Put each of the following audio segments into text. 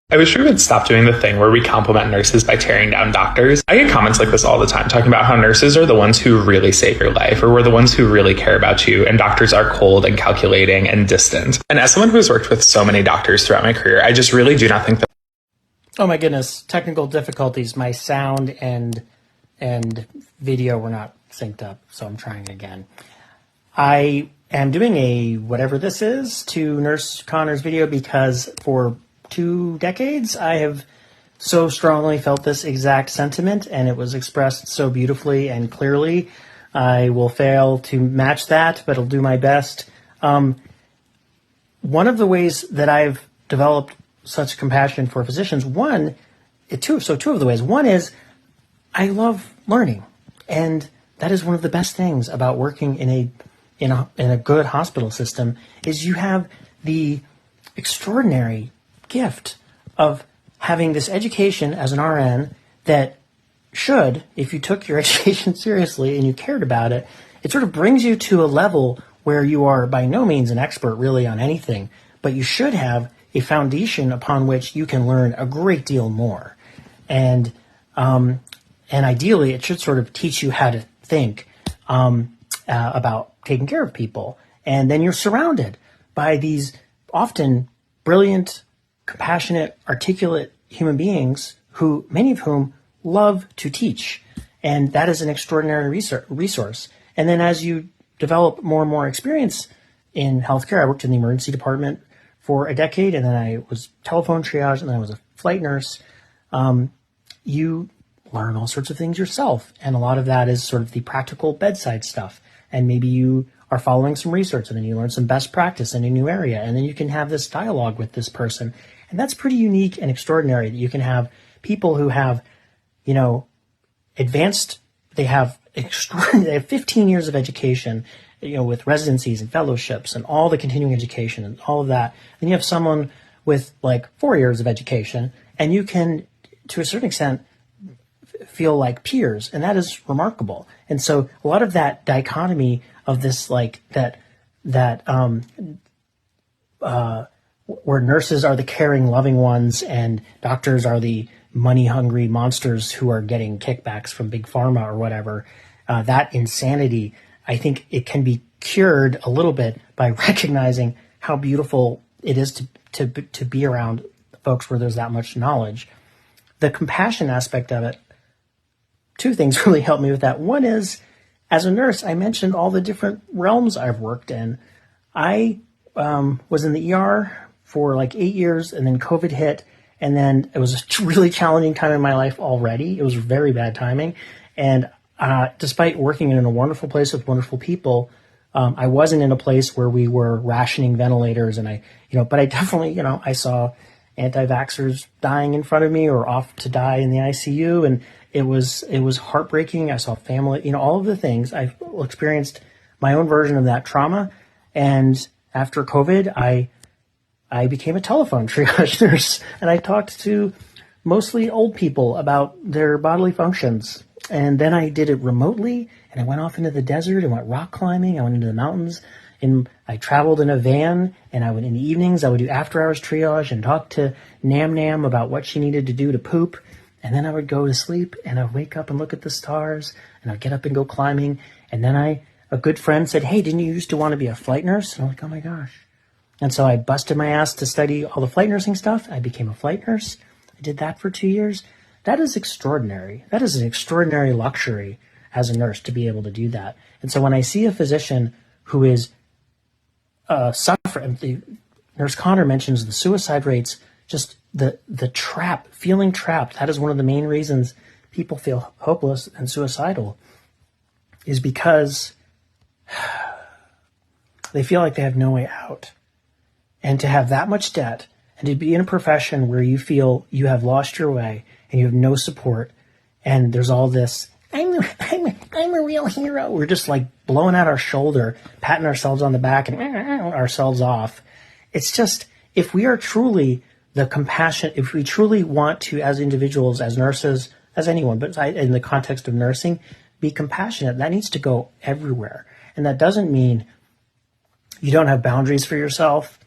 I wish we would stop doing the thing where we compliment nurses by tearing down doctors. I get comments like this all the time, talking about how nurses are the ones who really save your life, or we're the ones who really care about you, and doctors are cold and calculating and distant. And as someone who's worked with so many doctors throughout my career, I just really do not think that. Oh my goodness, technical difficulties. My sound and video were not synced up, so I'm trying again. I am doing a whatever this is to Nurse Connor's video because for 2 decades I have so strongly felt this exact sentiment, and it was expressed so beautifully and clearly. I will fail to match that, but I'll do my best. One of the ways that I've developed such compassion for physicians, two of the ways. One is I love learning, and that is one of the best things about working in a good hospital system is you have the extraordinary gift of having this education as an RN that should, if you took your education seriously and you cared about it, it sort of brings you to a level where you are by no means an expert really on anything, but you should have a foundation upon which you can learn a great deal more. And ideally, it should sort of teach you how to think about taking care of people. And then you're surrounded by these often brilliant, compassionate, articulate human beings who, many of whom, love to teach. And that is an extraordinary resource. And then as you develop more and more experience in healthcare, I worked in the emergency department for a decade, and then I was telephone triage, and then I was a flight nurse. You learn all sorts of things yourself. And a lot of that is sort of the practical bedside stuff. And maybe you are following some research, and then you learn some best practice in a new area. And then you can have this dialogue with this person. And that's pretty unique and extraordinary that you can have people who have, advanced, they have 15 years of education, with residencies and fellowships and all the continuing education and all of that. Then you have someone with like 4 years of education, and you can, to a certain extent, feel like peers, and that is remarkable. And so a lot of that dichotomy of this, like where nurses are the caring, loving ones, and doctors are the money-hungry monsters who are getting kickbacks from big pharma or whatever, that insanity, I think it can be cured a little bit by recognizing how beautiful it is to be around folks where there's that much knowledge. The compassion aspect of it, 2 things really helped me with that. One is, as a nurse, I mentioned all the different realms I've worked in. I was in the ER for like 8 years, and then COVID hit, and then it was a really challenging time in my life already. It was very bad timing. And despite working in a wonderful place with wonderful people, I wasn't in a place where we were rationing ventilators, and but I definitely, I saw anti-vaxxers dying in front of me or off to die in the ICU, and it was heartbreaking. I saw family, all of the things. I experienced my own version of that trauma, and after COVID, I became a telephone triage nurse, and I talked to mostly old people about their bodily functions. And then I did it remotely, and I went off into the desert and went rock climbing. I went into the mountains, and I traveled in a van, and in the evenings I would do after-hours triage and talk to Nam Nam about what she needed to do to poop. And then I would go to sleep, and I would wake up and look at the stars, and I'd get up and go climbing. And then a good friend said, "Hey, didn't you used to want to be a flight nurse?" And I'm like, "Oh my gosh." And so I busted my ass to study all the flight nursing stuff. I became a flight nurse. I did that for 2 years. That is extraordinary. That is an extraordinary luxury as a nurse to be able to do that. And so when I see a physician who is suffering, Nurse Connor mentions the suicide rates, just the feeling trapped. That is one of the main reasons people feel hopeless and suicidal, is because they feel like they have no way out. And to have that much debt, and to be in a profession where you feel you have lost your way and you have no support, and there's all this, I'm a real hero. We're just like blowing out our shoulder, patting ourselves on the back and ourselves off. It's just, if we are truly if we truly want to, as individuals, as nurses, as anyone, but in the context of nursing, be compassionate, that needs to go everywhere. And that doesn't mean you don't have boundaries for yourself.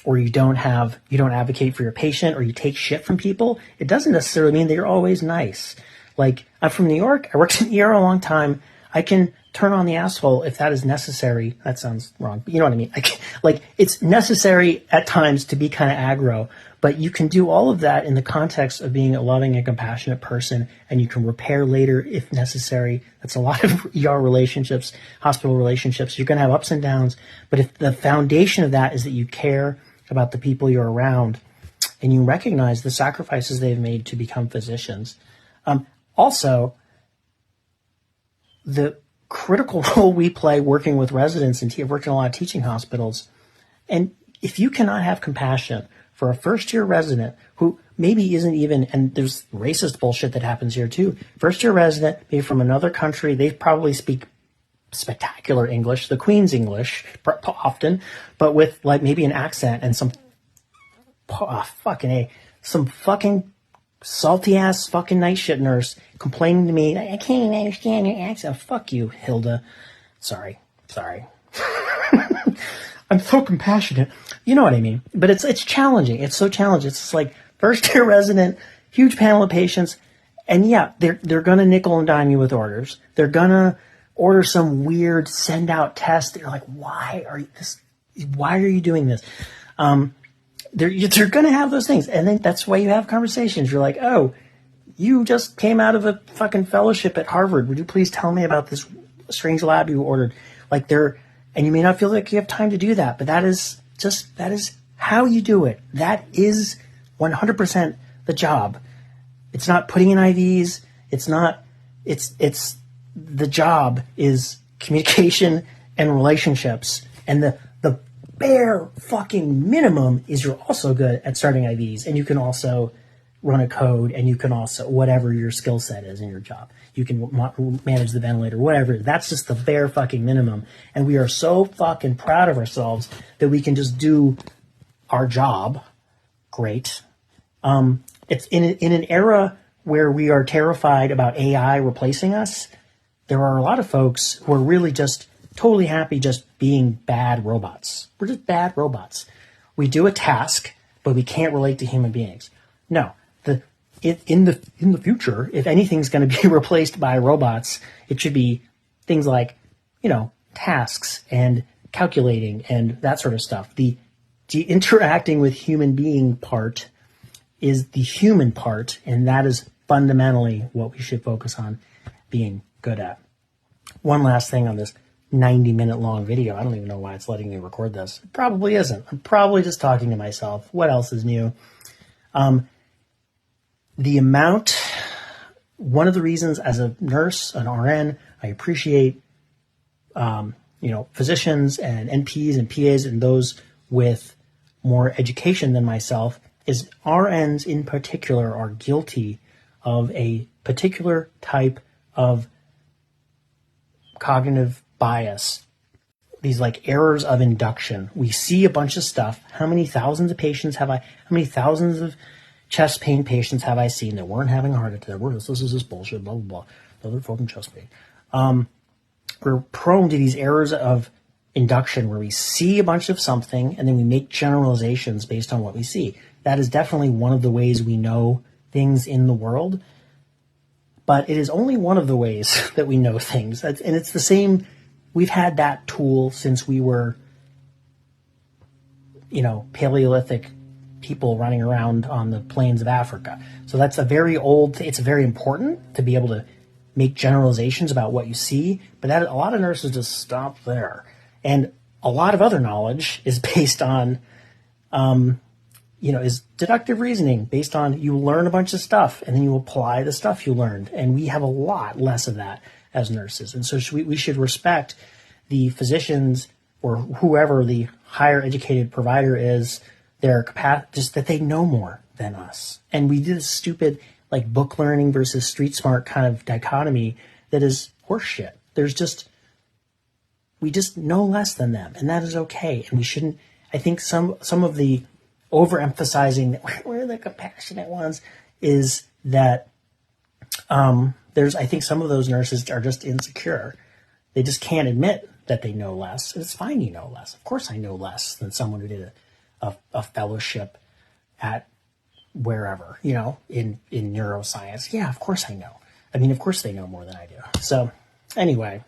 or you don't advocate for your patient, or you take shit from people, it doesn't necessarily mean that you're always nice. Like, I'm from New York. I worked in the ER a long time. I can turn on the asshole if that is necessary. That sounds wrong, but you know what I mean. Like, it's necessary at times to be kind of aggro, but you can do all of that in the context of being a loving and compassionate person, and you can repair later if necessary. That's a lot of ER relationships, hospital relationships. You're going to have ups and downs, but if the foundation of that is that you care about the people you're around and you recognize the sacrifices they've made to become physicians. Also, the critical role we play working with residents, and I've worked in a lot of teaching hospitals. And if you cannot have compassion for a first-year resident who maybe isn't even, and there's racist bullshit that happens here too, first-year resident, maybe from another country, they probably speak spectacular English, the Queen's English often, but with like maybe an accent and some fucking salty ass fucking night shift nurse complaining to me, I can't even understand your accent. Fuck you, Hilda. Sorry. I'm so compassionate. You know what I mean? But it's challenging. It's so challenging. It's just like first year resident, huge panel of patients, and yeah, they're gonna nickel and dime you with orders. They're gonna order some weird send out test. You're like, why are you doing this? They're going to have those things. And then that's why you have conversations. You're like, oh, you just came out of a fucking fellowship at Harvard. Would you please tell me about this strange lab you ordered? Like and you may not feel like you have time to do that, but that is how you do it. That is 100% the job. It's not putting in IVs. It's the job is communication and relationships. And the bare fucking minimum is you're also good at starting IVs, and you can also run a code, and you can also, whatever your skill set is in your job, you can manage the ventilator, whatever. That's just the bare fucking minimum. And we are so fucking proud of ourselves that we can just do our job great. It's in an era where we are terrified about AI replacing us. There are a lot of folks who are really just totally happy just being bad robots. We're just bad robots. We do a task, but we can't relate to human beings. No, in the future, if anything's going to be replaced by robots, it should be things like, tasks and calculating and that sort of stuff. The interacting with human being part is the human part, and that is fundamentally what we should focus on being good at. One last thing on this 90-minute long video. I don't even know why it's letting me record this. It probably isn't. I'm probably just talking to myself. What else is new? One of the reasons as a nurse, an RN, I appreciate, physicians and NPs and PAs and those with more education than myself is RNs in particular are guilty of a particular type of cognitive bias, these like errors of induction. We see a bunch of stuff. How many thousands of chest pain patients have I seen that weren't having a heart attack? This is bullshit, blah, blah, blah. Another fucking chest pain. We're prone to these errors of induction where we see a bunch of something and then we make generalizations based on what we see. That is definitely one of the ways we know things in the world, but it is only one of the ways that we know things. And it's the same. We've had that tool since we were, Paleolithic people running around on the plains of Africa. So that's it's very important to be able to make generalizations about what you see, but a lot of nurses just stop there. And a lot of other knowledge is based on, is deductive reasoning based on you learn a bunch of stuff and then you apply the stuff you learned. And we have a lot less of that as nurses. And so we should respect the physicians or whoever the higher educated provider is, their capacity, just that they know more than us. And we do this stupid like book learning versus street smart kind of dichotomy that is horseshit. We just know less than them, and that is okay. And we shouldn't, I think some of the overemphasizing that we're the compassionate ones is that I think some of those nurses are just insecure. They just can't admit that they know less. And it's fine you know less. Of course I know less than someone who did a fellowship at wherever, in neuroscience. Yeah, of course I know. I mean, of course they know more than I do. So anyway,